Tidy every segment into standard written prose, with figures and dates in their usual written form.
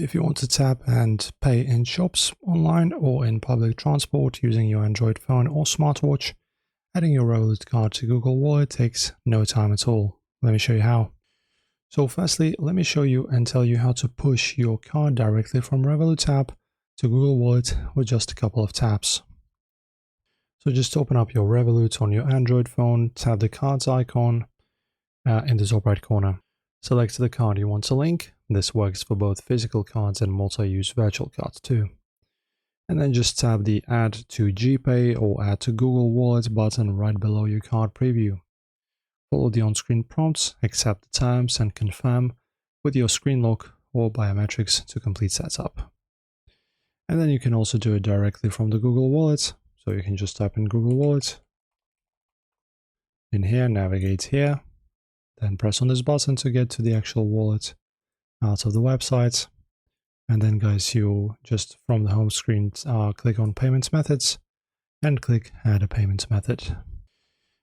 If you want to tap and pay in shops, online, or in public transport using your Android phone or smartwatch, adding your Revolut card to Google Wallet takes no time at all. Let me show you how. So firstly, let me show you and tell you how to push your card directly from Revolut app to Google Wallet with just a couple of taps. So just open up your Revolut on your Android phone, tap the cards icon in the top right corner. Select the card you want to link. This works for both physical cards and multi-use virtual cards too. And then just tap the Add to GPay or Add to Google Wallet button right below your card preview. Follow the on-screen prompts, accept the terms, and confirm with your screen lock or biometrics to complete setup. And then you can also do it directly from the Google Wallet. So you can just type in Google Wallet. In here, navigate here. Then press on this button to get to the actual wallet out of the website. And then guys, you just from the home screen click on Payment Methods and click Add a Payment Method.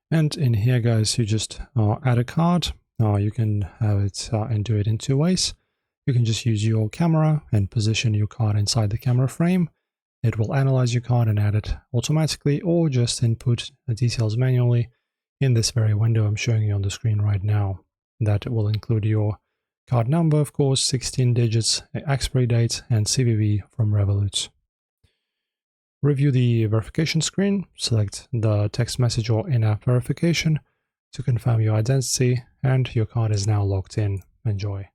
And in here guys, you just add a card. You can have it and do it in two ways. You can just use your camera and position your card inside the camera frame. It will analyze your card and add it automatically, or just input the details manually in this very window I'm showing you on the screen right now. That will include your card number, of course, 16 digits, expiry date, and CVV from Revolut. Review the verification screen, select the text message or in-app verification to confirm your identity, and your card is now logged in. Enjoy.